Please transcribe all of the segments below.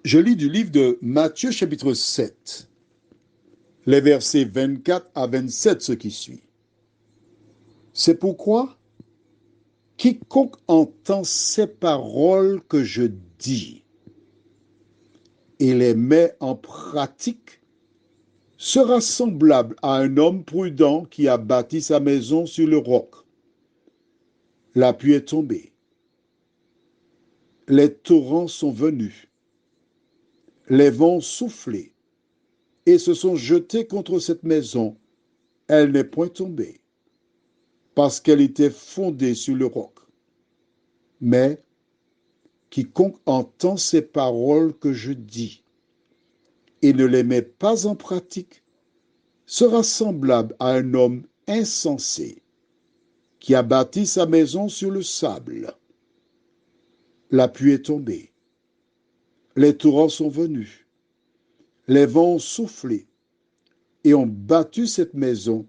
Je lis du livre de Matthieu chapitre 7, les versets 24 à 27, ce qui suit. C'est pourquoi quiconque entend ces paroles que je dis et les met en pratique sera semblable à un homme prudent qui a bâti sa maison sur le roc. La pluie est tombée. Les torrents sont venus. Les vents ont soufflé et se sont jetés contre cette maison. Elle n'est point tombée parce qu'elle était fondée sur le roc. Mais quiconque entend ces paroles que je dis et ne les met pas en pratique sera semblable à un homme insensé qui a bâti sa maison sur le sable. La pluie est tombée, les torrents sont venus, les vents ont soufflé et ont battu cette maison.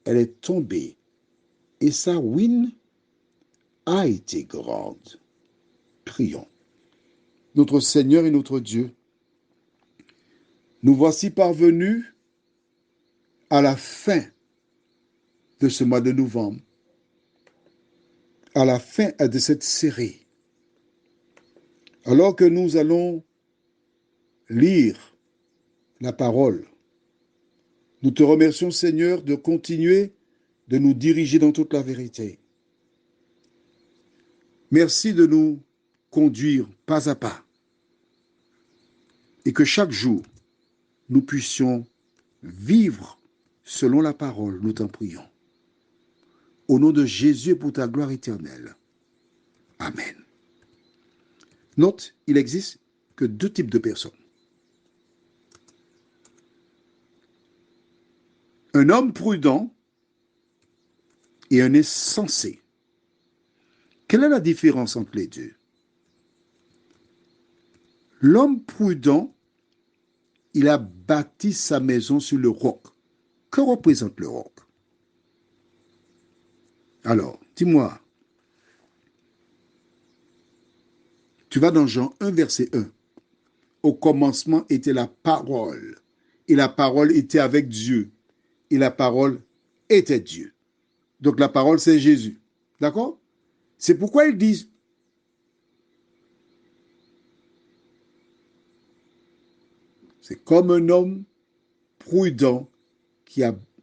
Elle est tombée et sa ruine a été grande. Prions. Notre Seigneur et notre Dieu, nous voici parvenus à la fin de ce mois de novembre, à la fin de cette série. Alors que nous allons lire la parole, nous te remercions, Seigneur, de continuer de nous diriger dans toute la vérité. Merci de nous conduire pas à pas et que chaque jour, nous puissions vivre selon la parole, nous t'en prions. Au nom de Jésus et pour ta gloire éternelle. Amen. Note, il n'existe que deux types de personnes. Un homme prudent et un insensé. Quelle est la différence entre les deux? L'homme prudent, il a bâti sa maison sur le roc. Que représente le roc? Alors, dis-moi, tu vas dans Jean 1, verset 1. Au commencement était la parole, et la parole était avec Dieu, et la parole était Dieu. Donc la parole, c'est Jésus. D'accord? C'est pourquoi ils disent, c'est comme un homme prudent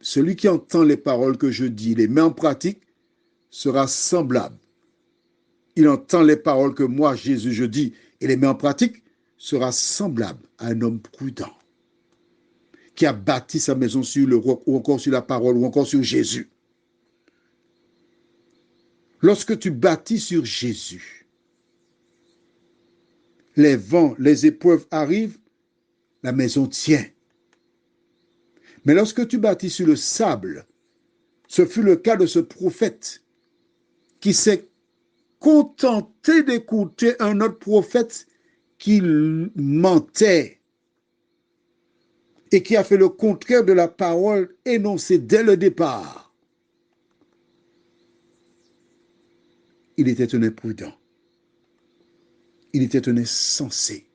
celui qui entend les paroles que je dis, les met en pratique, sera semblable. Il entend les paroles que moi, Jésus, je dis et les met en pratique, sera semblable à un homme prudent qui a bâti sa maison sur le roc ou encore sur la parole ou encore sur Jésus. Lorsque tu bâtis sur Jésus, les vents, les épreuves arrivent, la maison tient. Mais lorsque tu bâtis sur le sable, ce fut le cas de ce prophète qui s'est contenté d'écouter un autre prophète qui mentait et qui a fait le contraire de la parole énoncée dès le départ. Il était un imprudent. Il était un insensé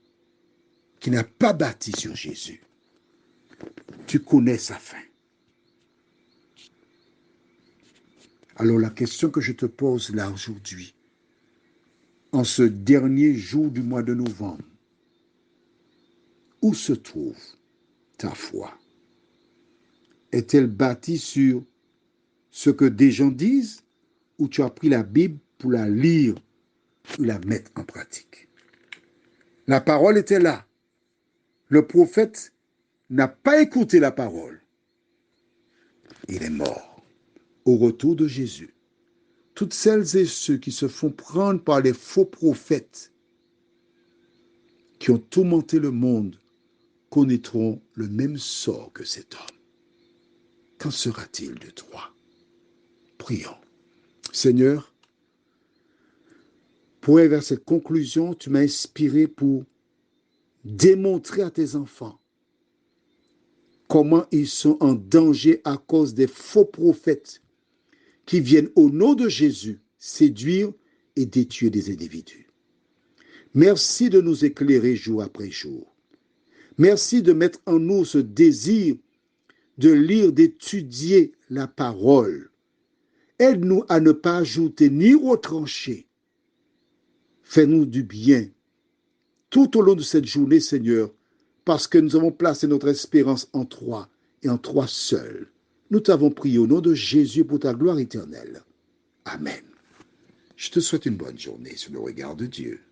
qui n'a pas bâti sur Jésus. Tu connais sa fin. Alors la question que je te pose là aujourd'hui, en ce dernier jour du mois de novembre, où se trouve ta foi? Est-elle bâtie sur ce que des gens disent ou tu as pris la Bible pour la lire ou la mettre en pratique? La parole était là. Le prophète n'a pas écouté la parole. Il est mort. Au retour de Jésus, toutes celles et ceux qui se font prendre par les faux prophètes qui ont tourmenté le monde connaîtront le même sort que cet homme. Qu'en sera-t-il de toi? Prions. Seigneur, pour arriver à cette conclusion, tu m'as inspiré pour démontrer à tes enfants comment ils sont en danger à cause des faux prophètes qui viennent au nom de Jésus séduire et détruire des individus. Merci de nous éclairer jour après jour. Merci de mettre en nous ce désir de lire, d'étudier la parole. Aide-nous à ne pas ajouter ni retrancher. Fais-nous du bien tout au long de cette journée, Seigneur, parce que nous avons placé notre espérance en toi et en toi seul. Nous t'avons prié au nom de Jésus pour ta gloire éternelle. Amen. Je te souhaite une bonne journée sous le regard de Dieu.